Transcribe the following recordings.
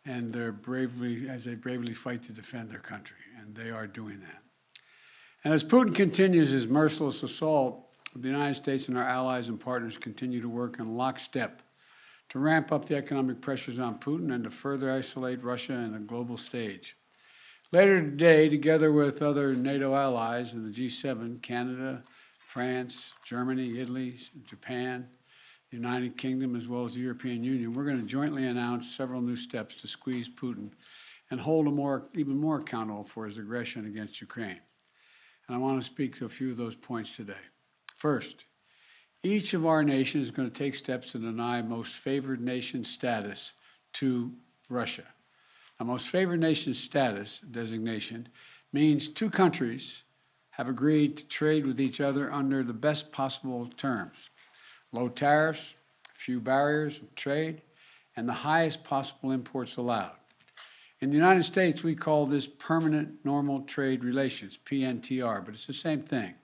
and as they bravely fight to defend their country, and they are doing that. And as Putin continues his merciless assault, the United States and our allies and partners continue to work in lockstep to ramp up the economic pressures on Putin and to further isolate Russia on the global stage. Later today, together with other NATO allies in the G7, Canada, France, Germany, Italy, Japan, the United Kingdom, as well as the European Union, we're going to jointly announce several new steps to squeeze Putin and hold him even more accountable for his aggression against Ukraine. And I want to speak to a few of those points today. First, each of our nations is going to take steps to deny most favored nation status to Russia. Now, most favored nation status designation means two countries have agreed to trade with each other under the best possible terms: low tariffs, few barriers of trade, and the highest possible imports allowed. In the United States, we call this permanent normal trade relations, PNTR, but it's the same thing.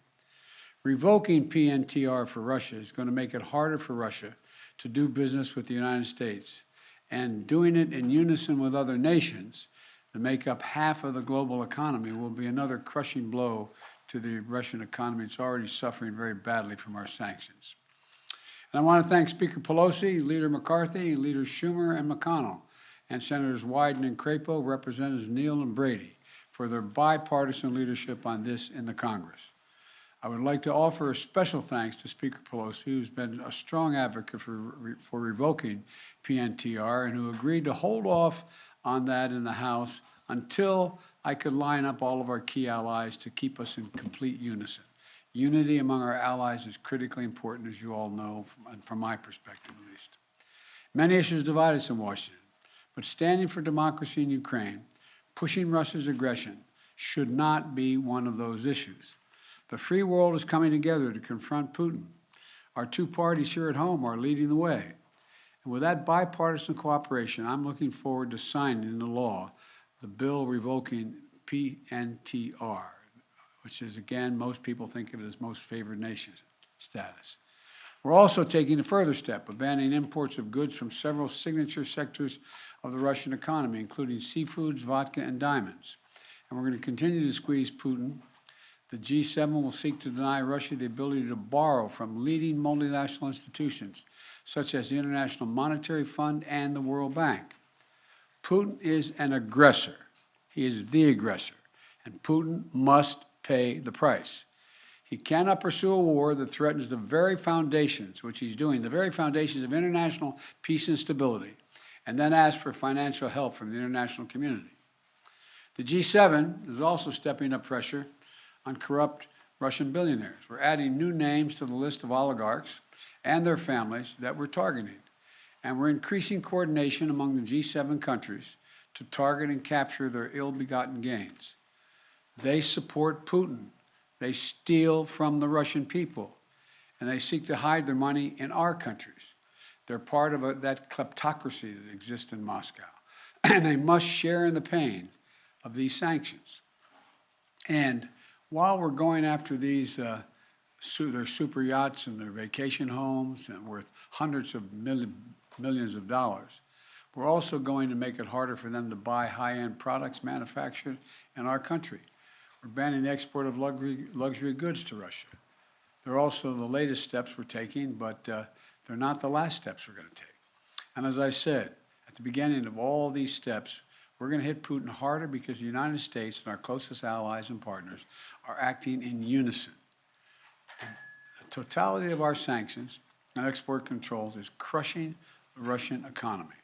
Revoking PNTR for Russia is going to make it harder for Russia to do business with the United States, and doing it in unison with other nations that make up half of the global economy will be another crushing blow to the Russian economy. It's already suffering very badly from our sanctions. And I want to thank Speaker Pelosi, Leader McCarthy, Leaders Schumer and McConnell, and Senators Wyden and Crapo, Representatives Neal and Brady, for their bipartisan leadership on this in the Congress. I would like to offer a special thanks to Speaker Pelosi, who's been a strong advocate for revoking PNTR and who agreed to hold off on that in the House until I could line up all of our key allies to keep us in complete unison. Unity among our allies is critically important, as you all know, from my perspective at least. Many issues divide us in Washington, but standing for democracy in Ukraine, pushing Russia's aggression, should not be one of those issues. The free world is coming together to confront Putin. Our two parties here at home are leading the way. And with that bipartisan cooperation, I'm looking forward to signing into law the bill revoking PNTR, which is, again, most people think of it as most favored nation status. We're also taking a further step of banning imports of goods from several signature sectors of the Russian economy, including seafoods, vodka, and diamonds. And we're going to continue to squeeze Putin. The G7 will seek to deny Russia the ability to borrow from leading multinational institutions, such as the International Monetary Fund and the World Bank. Putin is an aggressor. He is the aggressor, and Putin must pay the price. He cannot pursue a war that threatens the very foundations, which he's doing, the very foundations of international peace and stability, and then ask for financial help from the international community. The G7 is also stepping up pressure on corrupt Russian billionaires. We're adding new names to the list of oligarchs and their families that we're targeting. And we're increasing coordination among the G7 countries to target and capture their ill-begotten gains. They support Putin. They steal from the Russian people, and they seek to hide their money in our countries. They're part of that kleptocracy that exists in Moscow, and they must share in the pain of these sanctions. And while we're going after these their super yachts and their vacation homes and worth hundreds of millions of dollars, we're also going to make it harder for them to buy high-end products manufactured in our country. We're banning the export of luxury goods to Russia. They're also the latest steps we're taking, but they're not the last steps we're going to take. And as I said, at the beginning of all these steps, we're going to hit Putin harder because the United States and our closest allies and partners are acting in unison. And the totality of our sanctions and export controls is crushing the Russian economy.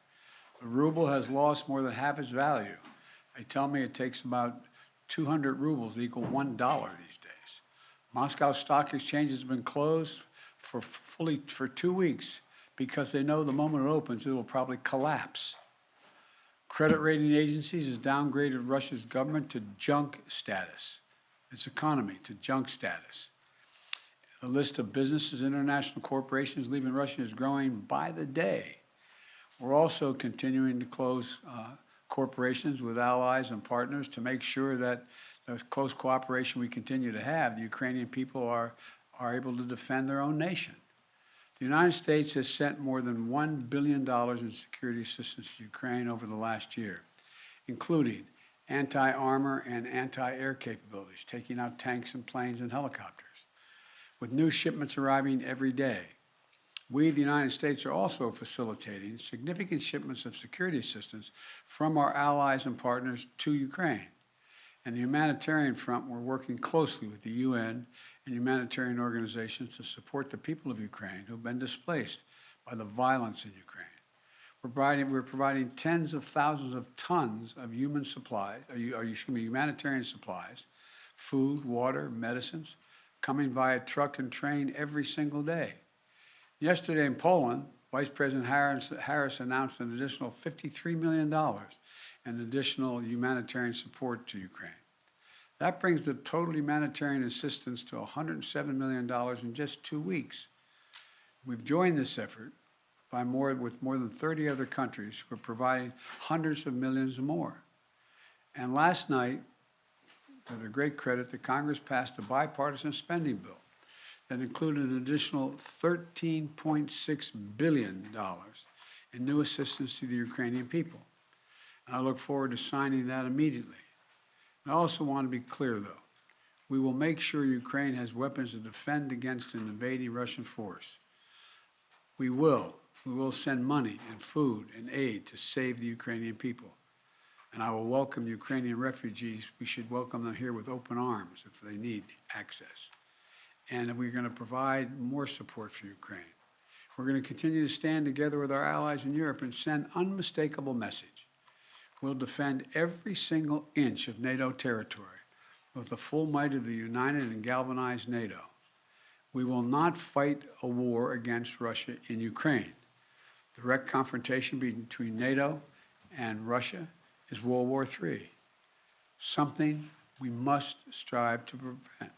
The ruble has lost more than half its value. They tell me it takes about 200 rubles to equal $1 these days. Moscow Stock Exchange has been closed for 2 weeks because they know the moment it opens, it will probably collapse. Credit rating agencies has downgraded Russia's government to junk status, its economy to junk status. The list of businesses, international corporations leaving Russia is growing by the day. We're also continuing to close corporations with allies and partners to make sure that the close cooperation we continue to have, the Ukrainian people are able to defend their own nation. The United States has sent more than $1 billion in security assistance to Ukraine over the last year, including anti-armor and anti-air capabilities, taking out tanks and planes and helicopters, with new shipments arriving every day. We, the United States, are also facilitating significant shipments of security assistance from our allies and partners to Ukraine. And the humanitarian front, we're working closely with the UN and humanitarian organizations to support the people of Ukraine who have been displaced by the violence in Ukraine. We're providing tens of thousands of tons of human supplies, humanitarian supplies, food, water, medicines, coming via truck and train every single day. Yesterday in Poland, Vice President Harris announced an additional $53 million in additional humanitarian support to Ukraine. That brings the total humanitarian assistance to $107 million in just 2 weeks. We've joined this effort with more than 30 other countries who are providing hundreds of millions more. And last night, to their great credit, the Congress passed a bipartisan spending bill that included an additional $13.6 billion in new assistance to the Ukrainian people. And I look forward to signing that immediately. And I also want to be clear, though. We will make sure Ukraine has weapons to defend against an invading Russian force. We will send money and food and aid to save the Ukrainian people. And I will welcome Ukrainian refugees. We should welcome them here with open arms if they need access. And we're going to provide more support for Ukraine. We're going to continue to stand together with our allies in Europe and send unmistakable message. We'll defend every single inch of NATO territory with the full might of the united and galvanized NATO. We will not fight a war against Russia in Ukraine. Direct confrontation between NATO and Russia is World War III, something we must strive to prevent.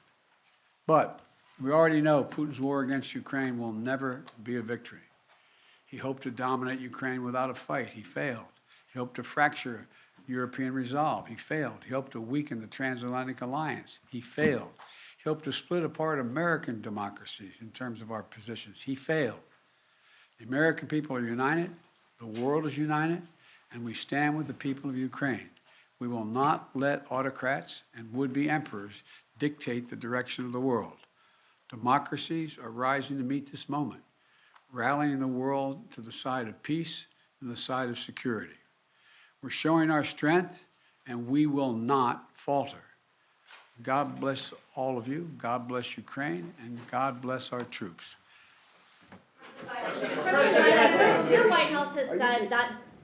But we already know Putin's war against Ukraine will never be a victory. He hoped to dominate Ukraine without a fight. He failed. He hoped to fracture European resolve. He failed. He hoped to weaken the transatlantic alliance. He failed. He hoped to split apart American democracies in terms of our positions. He failed. The American people are united. The world is united. And we stand with the people of Ukraine. We will not let autocrats and would-be emperors dictate the direction of the world. Democracies are rising to meet this moment, rallying the world to the side of peace and the side of security. We're showing our strength, and we will not falter. God bless all of you. God bless Ukraine, and God bless our troops. Your White House has said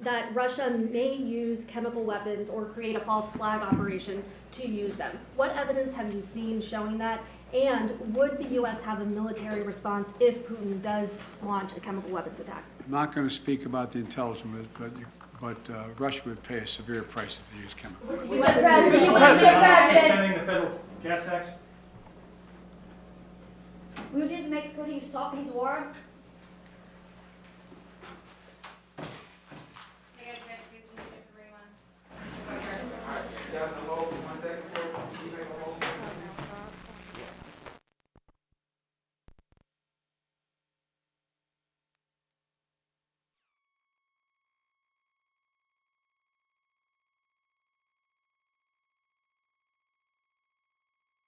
that Russia may use chemical weapons or create a false flag operation to use them. What evidence have you seen showing that? And would the U.S. have a military response if Putin does launch a chemical weapons attack? I'm not going to speak about the intelligence, but Russia would pay a severe price if they use chemicals. Mr. President. Extending the federal gas tax? Will this make Putin stop his war?